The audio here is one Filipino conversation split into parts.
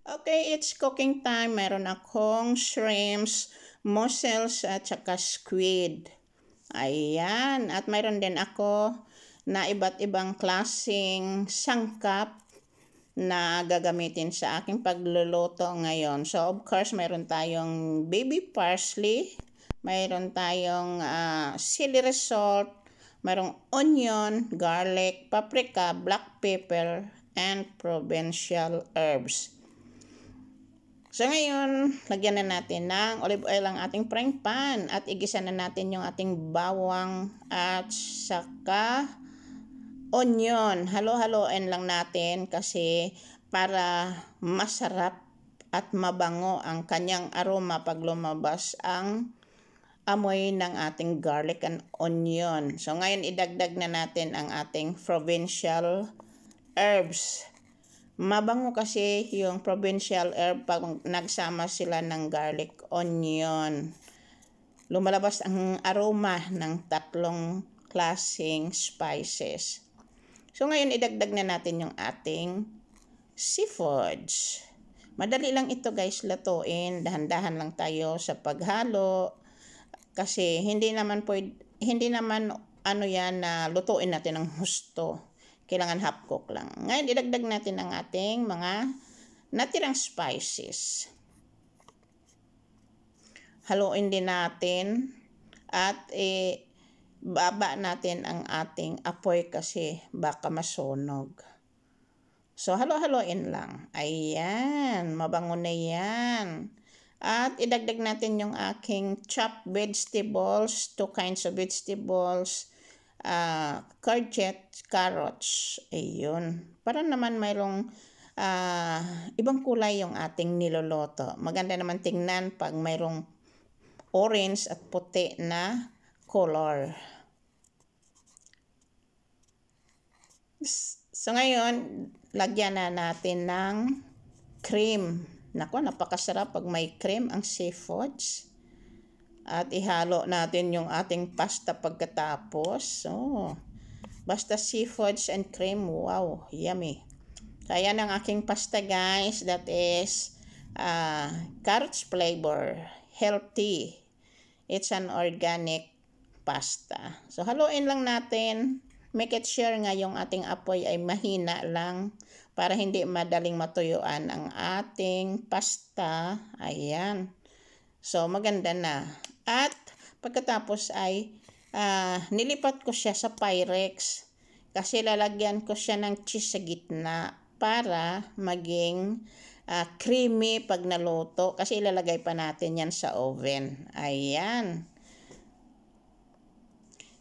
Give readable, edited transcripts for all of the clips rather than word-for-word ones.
Okay, it's cooking time. Meron akong shrimps, mussels at saka squid. Ayan. At mayroon din ako na iba't ibang klaseng sangkap na gagamitin sa aking pagluluto ngayon. So, of course, mayroon tayong baby parsley, mayroon tayong celery salt, mayroong onion, garlic, paprika, black pepper, and provincial herbs. So ngayon, lagyan na natin ng olive oil ang ating frying pan at igisa na natin yung ating bawang at saka onion. Halo-haloin lang natin kasi para masarap at mabango ang kanyang aroma pag lumabas ang amoy ng ating garlic and onion. So ngayon idagdag na natin ang ating provincial herbs. Mabango kasi yung provincial herb pag nagsama sila ng garlic, onion. Lumalabas ang aroma ng tatlong klaseng spices. So ngayon idagdag na natin yung ating seafoods. Madali lang ito guys lutuin, dahan-dahan lang tayo sa paghalo kasi hindi naman yan na lutuin natin ng husto. Kailangan half cook lang. Ngayon, idagdag natin ang ating mga natirang spices. Haluin din natin at baba natin ang ating apoy kasi baka masunog. So, halo-haloin lang. Ayan, mabango na yan. At idagdag natin yung aking chopped vegetables, 2 kinds of vegetables, courgette, carrots, ayun. Para naman mayroong ibang kulay yung ating niloloto. Maganda naman tingnan pag mayroong orange at puti na color. So ngayon, lagyan na natin ng cream. Naku, napakasarap pag may cream ang seafoods. At ihalo natin yung ating pasta pagkatapos. So, basta seafoods and cream, wow, yummy. Kaya ng aking pasta guys, that is carrots flavor, healthy. It's an organic pasta. So, haluin lang natin. Make it sure nga yung ating apoy ay mahina lang para hindi madaling matuyuan ang ating pasta. Ayan. So, maganda na. At pagkatapos ay nilipat ko siya sa Pyrex kasi lalagyan ko siya ng cheese sa gitna para maging creamy pag naluto kasi ilalagay pa natin yan sa oven. Ayan.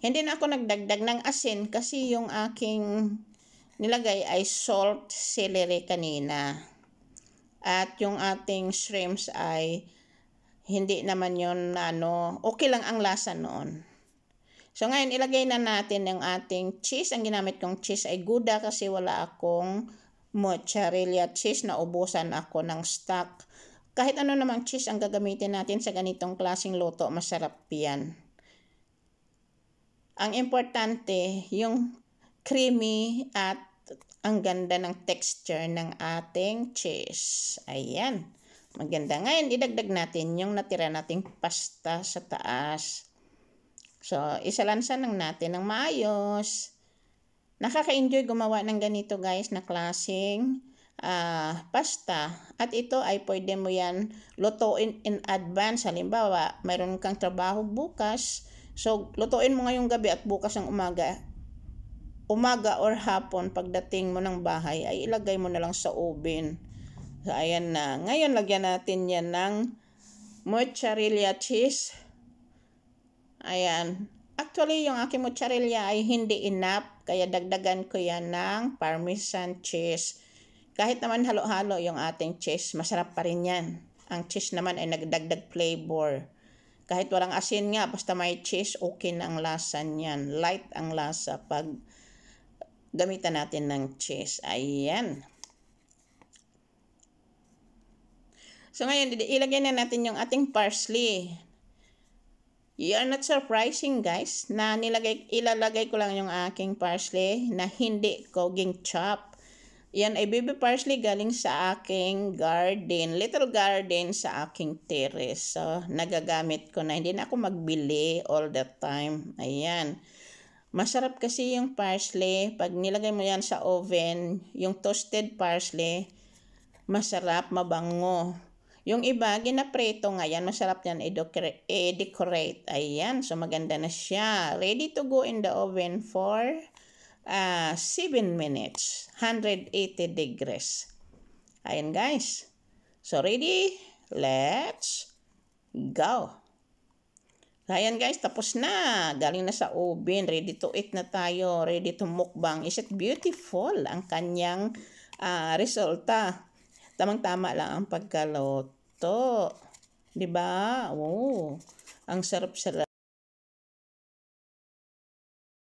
Hindi na ako nagdagdag ng asin kasi yung aking nilagay ay salt, celery kanina. At yung ating shrimps ay hindi naman yun okay lang ang lasa noon. So ngayon ilagay na natin yung ating cheese. Ang ginamit kong cheese ay Gouda kasi wala akong mozzarella cheese na ubusan ako ng stock. Kahit ano namang cheese ang gagamitin natin sa ganitong klaseng luto, masarap yan. Ang importante yung creamy at ang ganda ng texture ng ating cheese. Ayan. Maganda. Ngayon, idagdag natin yung natira nating pasta sa taas. So, isalansan lang natin ng maayos. Nakaka-enjoy gumawa ng ganito guys na klaseng pasta. At ito ay pwede mo yan lutuin in advance. Halimbawa, mayroon kang trabaho bukas. So, lutuin mo ngayong gabi at bukas ng umaga or hapon pagdating mo ng bahay ay ilagay mo na lang sa oven. So, ayan na. Ngayon, lagyan natin yan ng mozzarella cheese. Ayan. Actually, yung aking mozzarella ay hindi enough. Kaya dagdagan ko yan ng parmesan cheese. Kahit naman halo-halo yung ating cheese, masarap pa rin yan. Ang cheese naman ay nagdagdag flavor. Kahit walang asin nga, basta may cheese, okay na ang lasa niyan. Light ang lasa pag gamitan natin ng cheese. Ayan. So ngayon, ilagay na natin yung ating parsley. You are not surprising guys na ilalagay ko lang yung aking parsley na hindi koging chop. Yan ay baby parsley galing sa aking garden, little garden sa aking terrace. So, nagagamit ko na. Hindi na ako magbili all the time. Ayan. Masarap kasi yung parsley. Pag nilagay mo yan sa oven, yung toasted parsley, masarap, mabango. Yung iba, ginapreto nga yan. Masarap yan i-decorate. Ayan. So, maganda na siya. Ready to go in the oven for 7 minutes, 180 degrees. Ayan guys. So ready? Let's go. Ayan guys, tapos na. Galing na sa oven. Ready to eat na tayo. Ready to mukbang. Is it beautiful? Ang kanyang resulta. Tamang-tama lang ang pagkaluto. Diba? Oh, ang sarap-sarap.